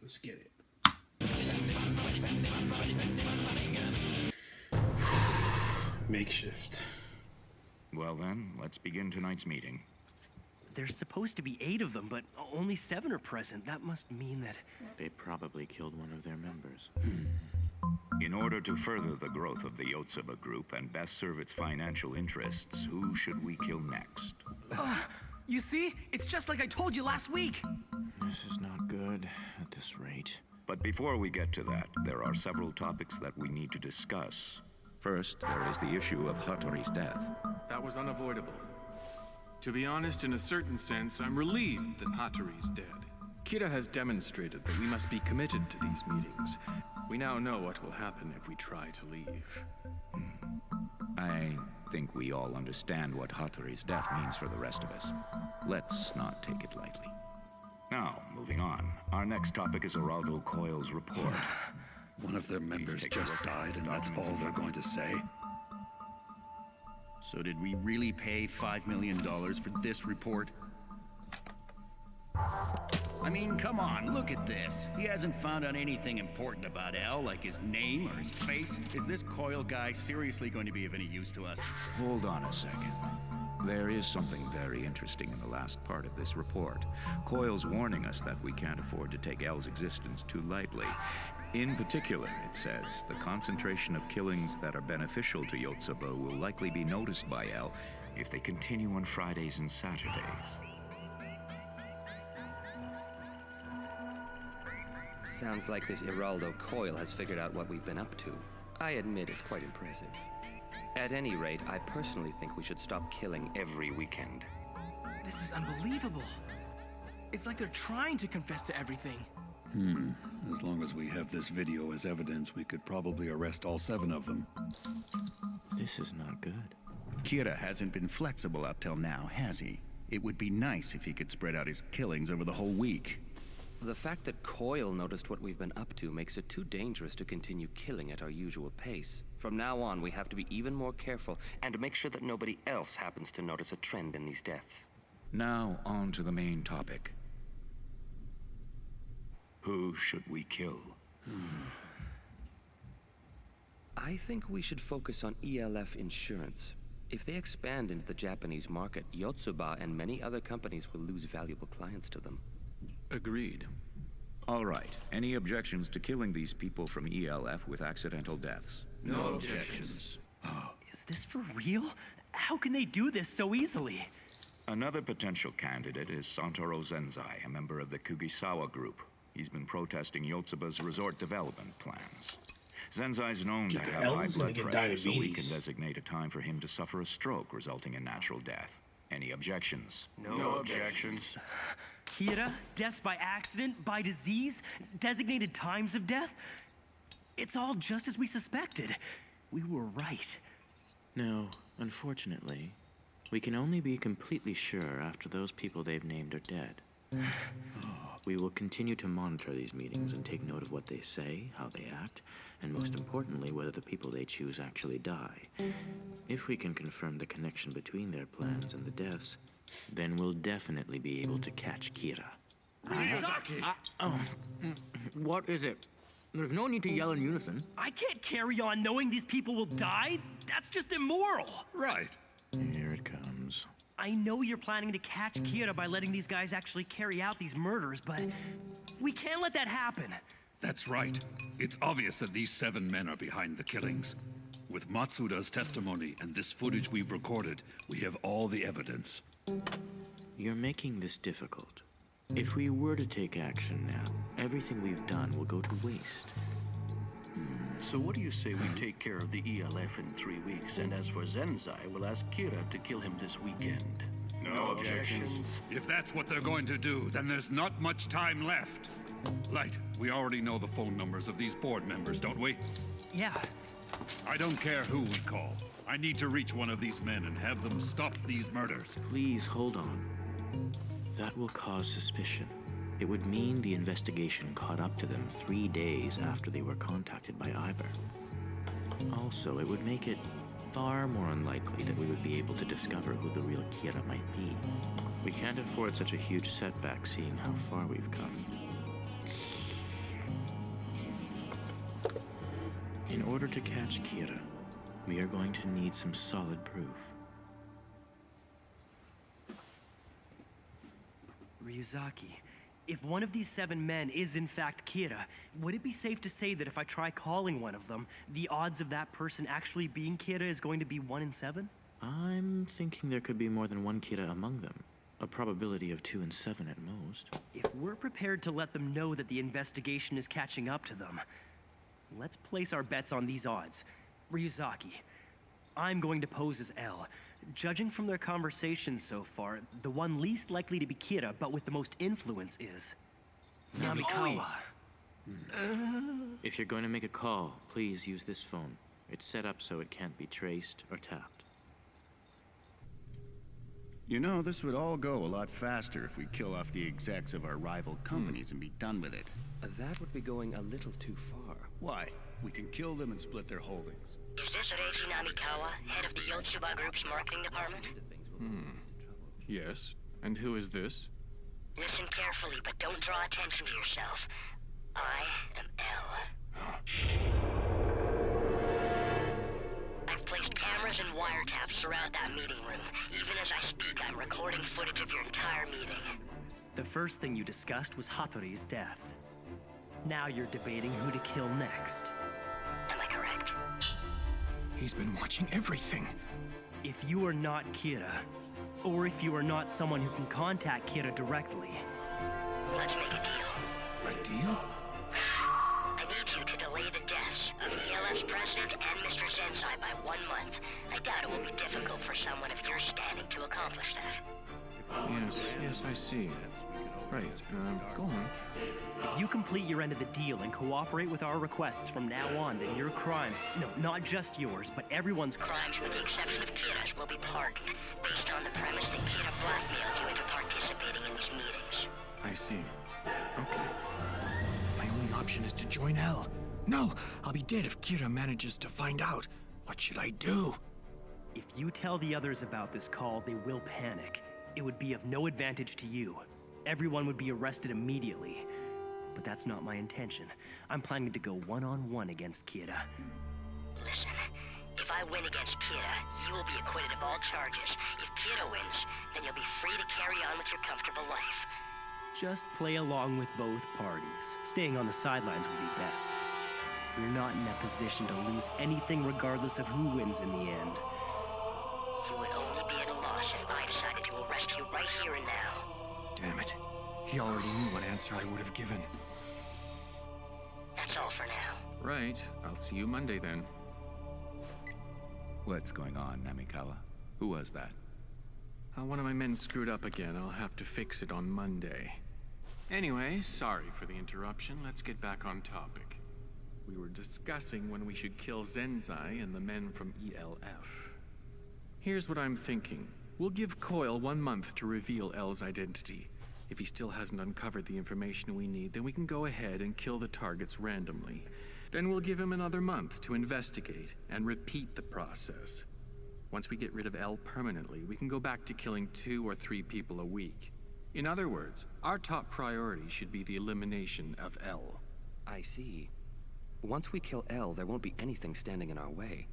Let's get it. Makeshift. Well then, let's begin tonight's meeting. There's supposed to be 8 of them, but only 7 are present. That must mean that... They probably killed one of their members. In order to further the growth of the Yotsuba group and best serve its financial interests, who should we kill next? You see? It's just like I told you last week. This is not good at this rate. But before we get to that, there are several topics that we need to discuss. First, there is the issue of Hattori's death. That was unavoidable. To be honest, in a certain sense, I'm relieved that Hattori's dead. Kira has demonstrated that we must be committed to these meetings. We now know what will happen if we try to leave. I think we all understand what Hattori's death means for the rest of us. Let's not take it lightly. Now, moving on. Our next topic is Geraldo Coyle's report. One of their members just died, and that's all they're going to say? So did we really pay $5 million for this report? I mean, come on, look at this. He hasn't found out anything important about L, like his name or his face. Is this Coyle guy seriously going to be of any use to us? Hold on a second. There is something very interesting in the last part of this report. Coyle's warning us that we can't afford to take L's existence too lightly. In particular, it says, the concentration of killings that are beneficial to Yotsuba will likely be noticed by L If they continue on Fridays and Saturdays. Sounds like this Geraldo Coyle has figured out what we've been up to. I admit it's quite impressive. At any rate, I personally think we should stop killing every weekend. This is unbelievable. It's like they're trying to confess to everything. As long as we have this video as evidence, we could probably arrest all 7 of them. This is not good. Kira hasn't been flexible up till now, has he? It would be nice if he could spread out his killings over the whole week. The fact that Coyle noticed what we've been up to makes it too dangerous to continue killing at our usual pace. From now on, we have to be even more careful and make sure that nobody else happens to notice a trend in these deaths. Now, on to the main topic. Who should we kill? I think we should focus on ELF Insurance. If they expand into the Japanese market, Yotsuba and many other companies will lose valuable clients to them. Agreed. All right. Any objections to killing these people from ELF with accidental deaths? No objections. Is this for real? How can they do this so easily? Another potential candidate is Santoro Zenzai, a member of the Kugisawa group. He's been protesting Yotsuba's resort development plans. Zenzai's known to have high blood pressure, so we can designate a time for him to suffer a stroke resulting in natural death. Any objections? No objections. Kira, deaths by accident, by disease, designated times of death? It's all just as we suspected. We were right. No, unfortunately, we can only be completely sure after those people they've named are dead. We will continue to monitor these meetings and take note of what they say, how they act, and most importantly, whether the people they choose actually die. If we can confirm the connection between their plans and the deaths, then we'll definitely be able to catch Kira. What is it? There's no need to yell in unison. I can't carry on knowing these people will die. That's just immoral. Right. Here it comes. I know you're planning to catch Kira by letting these guys actually carry out these murders, but we can't let that happen. That's right. It's obvious that these 7 men are behind the killings. With Matsuda's testimony and this footage we've recorded, we have all the evidence. You're making this difficult. If we were to take action now, everything we've done will go to waste. So what do you say we take care of the ELF in 3 weeks, and as for Zenzai, we'll ask Kira to kill him this weekend? No objections. If that's what they're going to do, then there's not much time left. Light, we already know the phone numbers of these board members, don't we? Yeah. I don't care who we call. I need to reach one of these men and have them stop these murders. Please hold on. That will cause suspicion. It would mean the investigation caught up to them 3 days after they were contacted by Iber. Also, it would make it far more unlikely that we would be able to discover who the real Kira might be. We can't afford such a huge setback seeing how far we've come. order to catch Kira, we are going to need some solid proof. Ryuzaki, if one of these 7 men is in fact Kira, would it be safe to say that if I try calling one of them, the odds of that person actually being Kira is going to be 1 in 7? I'm thinking there could be more than one Kira among them. A probability of 2 in 7 at most. If we're prepared to let them know that the investigation is catching up to them, let's place our bets on these odds. Ryuzaki, I'm going to pose as L. Judging from their conversations so far, the one least likely to be Kira, but with the most influence is Namikawa. If you're going to make a call, please use this phone. It's set up so it can't be traced or tapped. You know, this would all go a lot faster if we kill off the execs of our rival companies and be done with it. That would be going a little too far. Why? We can kill them and split their holdings. Is this Reiji Namikawa, head of the Yotsuba Group's marketing department? Yes. And who is this? Listen carefully, but don't draw attention to yourself. I am L. I've placed cameras and wiretaps throughout that meeting room. Even as I speak, I'm recording footage of your entire meeting. The first thing you discussed was Hattori's death. Now you're debating who to kill next. Am I correct? He's been watching everything. If you are not Kira, or if you are not someone who can contact Kira directly... Let's make a deal. A deal? I need you to delay the deaths of ELF's president and Mr. Zensai by 1 month. I doubt it will be difficult for someone of your standing to accomplish that. Yes, I see. Right, go on. If you complete your end of the deal and cooperate with our requests from now on, then your crimes, no, not just yours, but everyone's crimes with the exception of Kira's will be pardoned, based on the premise that Kira blackmailed you into participating in these meetings. I see. Okay. My only option is to join L. No, I'll be dead if Kira manages to find out. What should I do? If you tell the others about this call, they will panic. It would be of no advantage to you. Everyone would be arrested immediately. But that's not my intention. I'm planning to go one-on-one against Kira. Listen, if I win against Kira, you will be acquitted of all charges. If Kira wins, then you'll be free to carry on with your comfortable life. Just play along with both parties. Staying on the sidelines would be best. We're not in a position to lose anything regardless of who wins in the end. You would only be at a loss if I decided to arrest you right here and now. Damn it. He already knew what answer I would have given. That's all for now. Right. I'll see you Monday then. What's going on, Namikawa? Who was that? One of my men screwed up again. I'll have to fix it on Monday. Anyway, sorry for the interruption. Let's get back on topic. We were discussing when we should kill Zensai and the men from ELF. Here's what I'm thinking. We'll give Coil 1 month to reveal L's identity. If he still hasn't uncovered the information we need, then we can go ahead and kill the targets randomly. Then we'll give him another month to investigate and repeat the process. Once we get rid of L permanently, we can go back to killing 2 or 3 people a week. In other words, our top priority should be the elimination of L. I see. Once we kill L, there won't be anything standing in our way.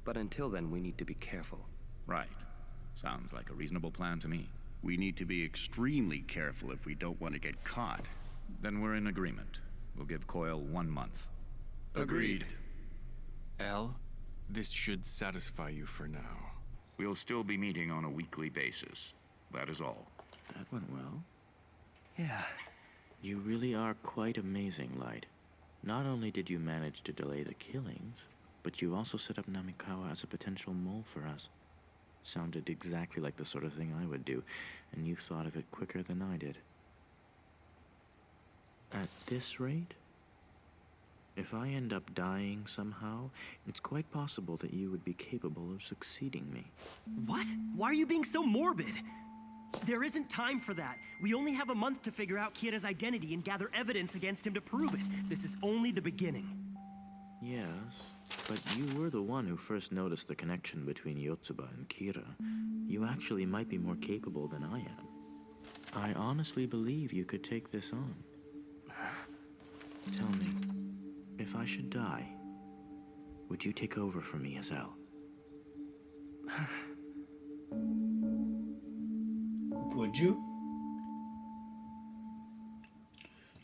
But until then, we need to be careful. Right. Sounds like a reasonable plan to me. We need to be extremely careful if we don't want to get caught. Then we're in agreement. We'll give Coil 1 month. Agreed. L, this should satisfy you for now. We'll still be meeting on a weekly basis. That is all. That went well. Yeah. You really are quite amazing, Light. Not only did you manage to delay the killings, but you also set up Namikawa as a potential mole for us. Sounded exactly like the sort of thing I would do, and you thought of it quicker than I did. At this rate, if I end up dying somehow, it's quite possible that you would be capable of succeeding me. What? Why are you being so morbid? There isn't time for that. We only have a month to figure out Kira's identity and gather evidence against him to prove it. This is only the beginning. Yes, but you were the one who first noticed the connection between Yotsuba and Kira. You actually might be more capable than I am. I honestly believe you could take this on. Tell me, if I should die, would you take over for me as L? Would you?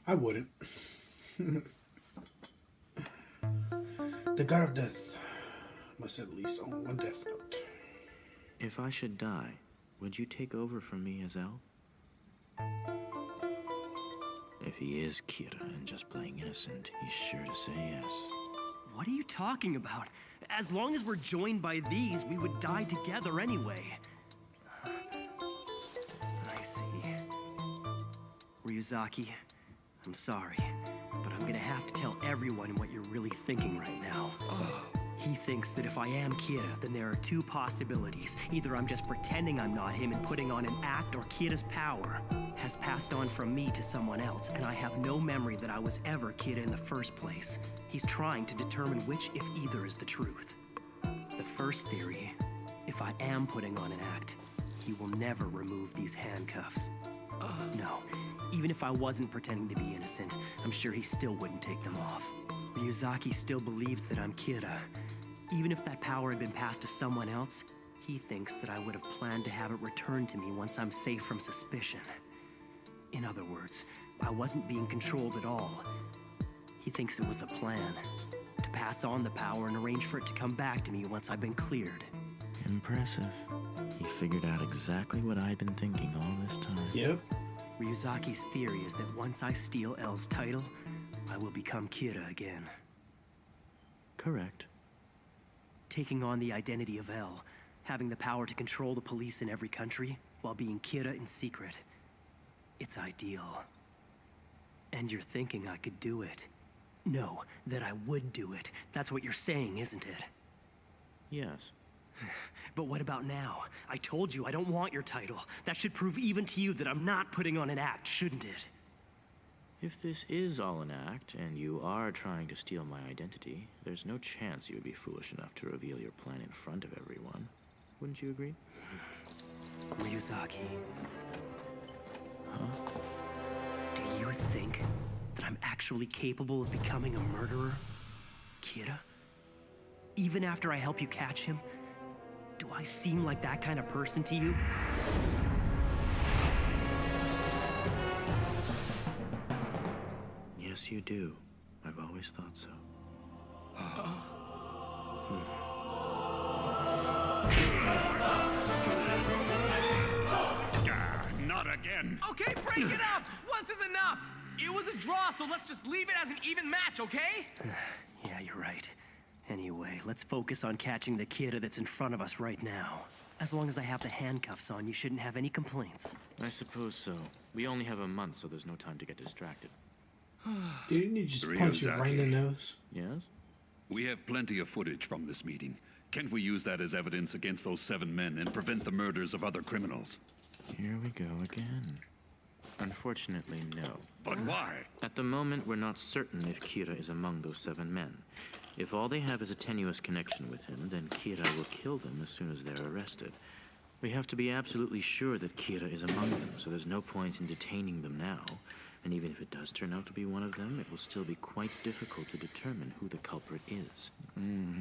I wouldn't. The God of Death must at least own one death note. If I should die, would you take over for me as L? If he is Kira and just playing innocent, he's sure to say yes. What are you talking about? As long as we're joined by these, we would die together anyway. I see. Ryuzaki, I'm sorry, but I'm gonna have to tell everyone what you're really thinking right now. He thinks that if I am Kira, then there are two possibilities. Either I'm just pretending I'm not him and putting on an act, or Kira's power has passed on from me to someone else, and I have no memory that I was ever Kira in the first place. He's trying to determine which, if either, is the truth. The first theory, if I am putting on an act, he will never remove these handcuffs. No, even if I wasn't pretending to be innocent, I'm sure he still wouldn't take them off. Ryuzaki still believes that I'm Kira. Even if that power had been passed to someone else, he thinks that I would have planned to have it returned to me once I'm safe from suspicion. In other words, I wasn't being controlled at all. He thinks it was a plan, to pass on the power and arrange for it to come back to me once I've been cleared. Impressive. He figured out exactly what I'd been thinking all this time. Yep. Ryuzaki's theory is that once I steal L's title, I will become Kira again. Correct. Taking on the identity of L, having the power to control the police in every country, while being Kira in secret. It's ideal. And you're thinking I could do it. No, that I would do it. That's what you're saying, isn't it? Yes. But what about now? I told you I don't want your title. That should prove even to you that I'm not putting on an act, shouldn't it? If this is all an act, and you are trying to steal my identity, there's no chance you would be foolish enough to reveal your plan in front of everyone. Wouldn't you agree? Ryuzaki. Huh? Do you think that I'm actually capable of becoming a murderer? Kira? Even after I help you catch him? Do I seem like that kind of person to you? Yes, you do. I've always thought so. Not again. Okay, break it up! Once is enough! It was a draw, so let's just leave it as an even match, okay? Yeah, you're right. Anyway, let's focus on catching the Kira that's in front of us right now. As long as I have the handcuffs on, you shouldn't have any complaints. I suppose so. We only have a month, so there's no time to get distracted. Didn't you just punch you right in the nose? Yes? We have plenty of footage from this meeting. Can't we use that as evidence against those 7 men and prevent the murders of other criminals? Here we go again. Unfortunately, no. But why? At the moment, we're not certain if Kira is among those 7 men. If all they have is a tenuous connection with him, then Kira will kill them as soon as they're arrested. We have to be absolutely sure that Kira is among them, so there's no point in detaining them now. And even if it does turn out to be one of them, it will still be quite difficult to determine who the culprit is.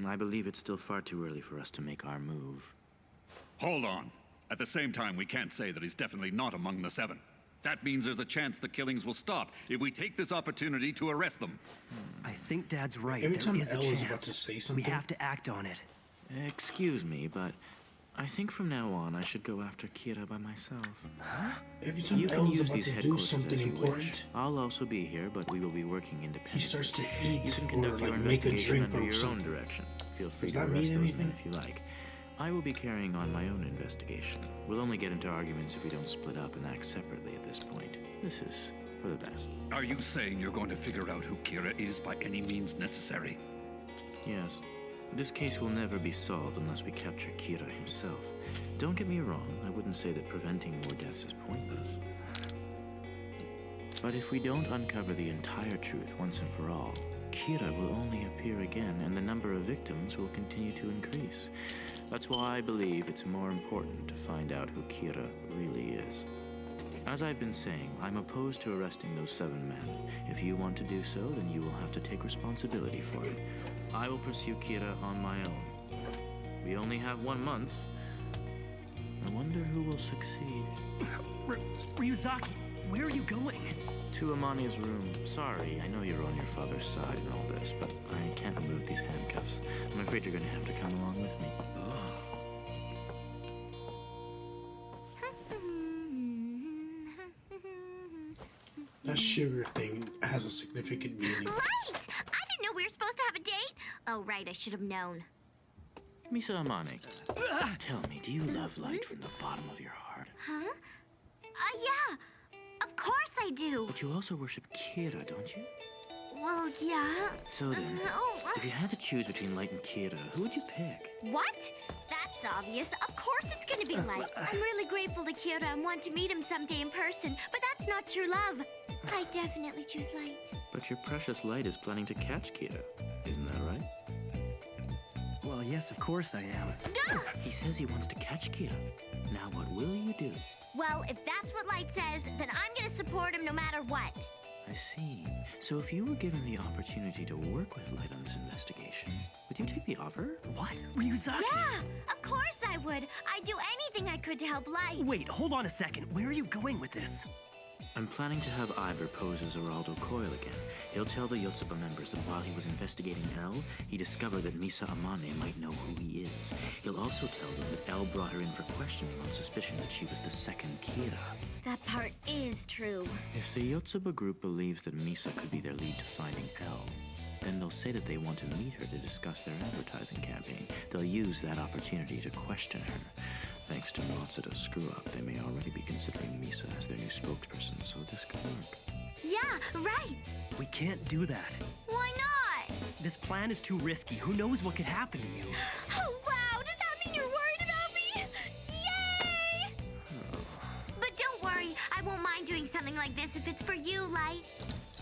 I believe it's still far too early for us to make our move. Hold on. At the same time, we can't say that he's definitely not among the 7. That means there's a chance the killings will stop if we take this opportunity to arrest them. I think Dad's right. Every time There is a Elle is chance. about to say something, We have to act on it. Excuse me, but I think from now on I should go after Kira by myself. every time You can Elle is use about these to do headquarters something as you wish. important, I'll also be here, but we will be working independently. he starts to eat You can or conduct your like make a investigation drink under or your own something. direction. Feel free Does to that arrest mean those anything? men if you like. I will be carrying on my own investigation. We'll only get into arguments if we don't split up and act separately at this point. This is for the best. Are you saying you're going to figure out who Kira is by any means necessary? Yes. This case will never be solved unless we capture Kira himself. Don't get me wrong, I wouldn't say that preventing more deaths is pointless. But if we don't uncover the entire truth once and for all, Kira will only appear again and the number of victims will continue to increase. That's why I believe it's more important to find out who Kira really is. As I've been saying, I'm opposed to arresting those 7 men. If you want to do so, then you will have to take responsibility for it. I will pursue Kira on my own. We only have 1 month. I wonder who will succeed. Ryuzaki, where are you going? To Amani's room. Sorry, I know you're on your father's side and all this, but I can't remove these handcuffs. I'm afraid you're gonna have to come along with me. That sugar thing has a significant meaning. Light! I didn't know we were supposed to have a date. Oh, right, I should have known. Misa Amane, tell me, do you love Light from the bottom of your heart? Huh? Yeah. Of course I do. But you also worship Kira, don't you? Well, yeah. So then, if you had to choose between Light and Kira, who would you pick? What? That's obvious. Of course it's gonna be Light. I'm really grateful to Kira and want to meet him someday in person, but that's not true love. I definitely choose Light. But your precious Light is planning to catch Kira. Isn't that right? Well, yes, of course I am. No! He says he wants to catch Kira. Now what will you do? Well, if that's what Light says, then I'm gonna support him no matter what. I see. So if you were given the opportunity to work with Light on this investigation, would you take the offer? What? Ryuzaki? Yeah, of course I would. I'd do anything I could to help Light. Wait, hold on a second. Where are you going with this? I'm planning to have Iber pose as Geraldo Coil again. He'll tell the Yotsuba members that while he was investigating L, he discovered that Misa Amane might know who he is. He'll also tell them that L brought her in for questioning on suspicion that she was the second Kira. That part is true. If the Yotsuba group believes that Misa could be their lead to finding L, then they'll say that they want to meet her to discuss their advertising campaign. They'll use that opportunity to question her. Thanks to Matsuda's screw-up, they may already be considering Misa as their new spokesperson, so this could work. Yeah, right. We can't do that. Why not? This plan is too risky. Who knows what could happen to you? Oh, wow. Does that mean you're worried about me? Yay! But don't worry. I won't mind doing something like this if it's for you, Light.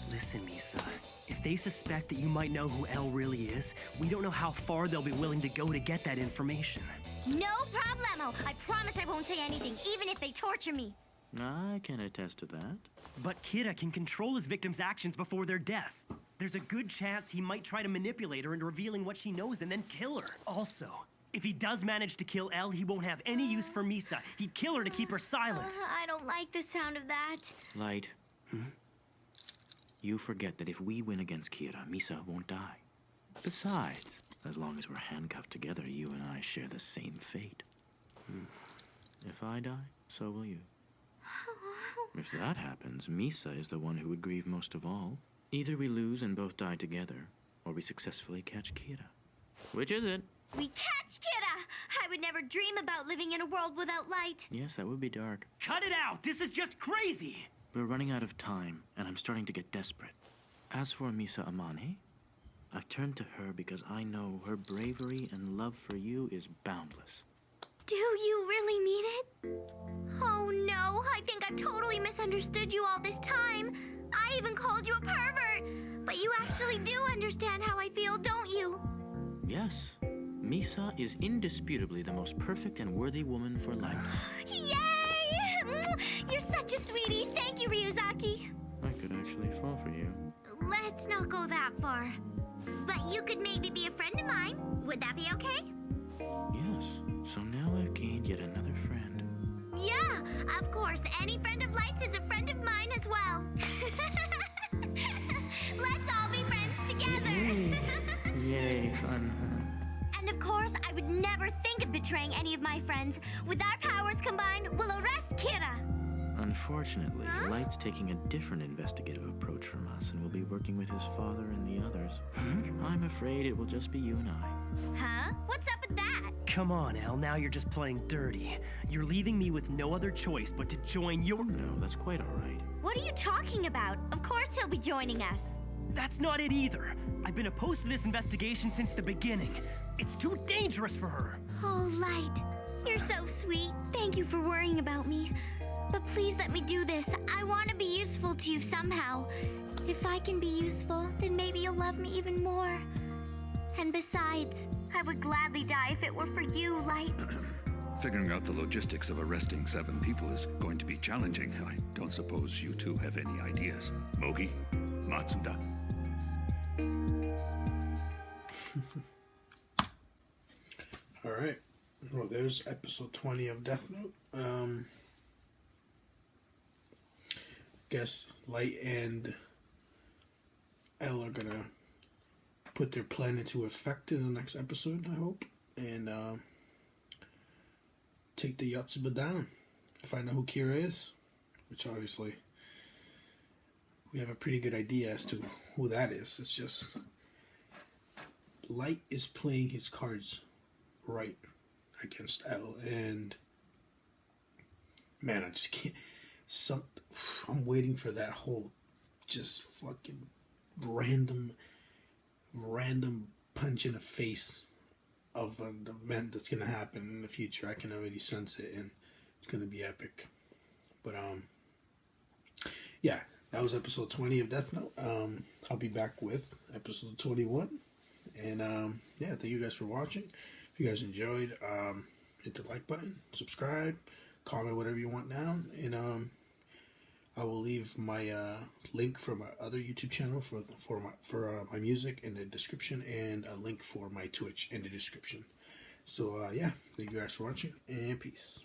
Listen, Misa. If they suspect that you might know who L really is, we don't know how far they'll be willing to go to get that information. No problemo. I promise I won't say anything, even if they torture me. I can attest to that. But Kira can control his victim's actions before their death. There's a good chance he might try to manipulate her into revealing what she knows and then kill her. Also, if he does manage to kill Elle, he won't have any use for Misa. He'd kill her to keep her silent. I don't like the sound of that. Light. You forget that if we win against Kira, Misa won't die. Besides, as long as we're handcuffed together, you and I share the same fate. If I die, so will you. If that happens, Misa is the one who would grieve most of all. Either we lose and both die together, or we successfully catch Kira. Which is it? We catch Kira! I would never dream about living in a world without Light. Yes, that would be dark. Cut it out! This is just crazy! We're running out of time, and I'm starting to get desperate. As for Misa Amane, I've turned to her because I know her bravery and love for you is boundless. Do you really mean it? Oh no, I think I've totally misunderstood you all this time. I even called you a pervert. But you actually do understand how I feel, don't you? Yes. Misa is indisputably the most perfect and worthy woman for Light. Yay! You're such a sweetie. Thank you, Ryuzaki. I could actually fall for you. Let's not go that far. But you could maybe be a friend of mine. Would that be okay? Yes. So now I've gained yet another friend. Yeah, of course. Any friend of Light's is a friend of mine as well. Let's all be friends together. Yay, fun. And of course, I would never think of betraying any of my friends. With our powers combined, we'll arrest Kira. Unfortunately, Light's taking a different investigative approach from us and will be working with his father and the others. I'm afraid it will just be you and I. Huh? What's up with that? Come on, Elle. Now you're just playing dirty. You're leaving me with no other choice but to join your... No, that's quite all right. What are you talking about? Of course he'll be joining us. That's not it either. I've been opposed to this investigation since the beginning. It's too dangerous for her. Oh, Light. You're so sweet. Thank you for worrying about me. But please let me do this. I want to be useful to you somehow. If I can be useful, then maybe you'll love me even more. And besides, I would gladly die if it were for you, Light. Figuring out the logistics of arresting 7 people is going to be challenging. I don't suppose you two have any ideas. Mogi? Matsuda? Alright. Well, there's episode 20 of Death Note. Guess Light and L are gonna put their plan into effect in the next episode, I hope. And take the Yotsuba down. Find out who Kira is. Which obviously we have a pretty good idea as to who that is. It's just Light is playing his cards right against L, and man, I just can't. I'm waiting for that whole just fucking random punch in the face of an event that's gonna happen in the future. I can already sense it, and it's gonna be epic. But yeah, that was episode 20 of Death Note. I'll be back with episode 21, and yeah, thank you guys for watching. If you guys enjoyed, hit the like button, subscribe, comment whatever you want down, and I will leave my link for my other YouTube channel for my music in the description, and a link for my Twitch in the description. So yeah, thank you guys for watching, and peace.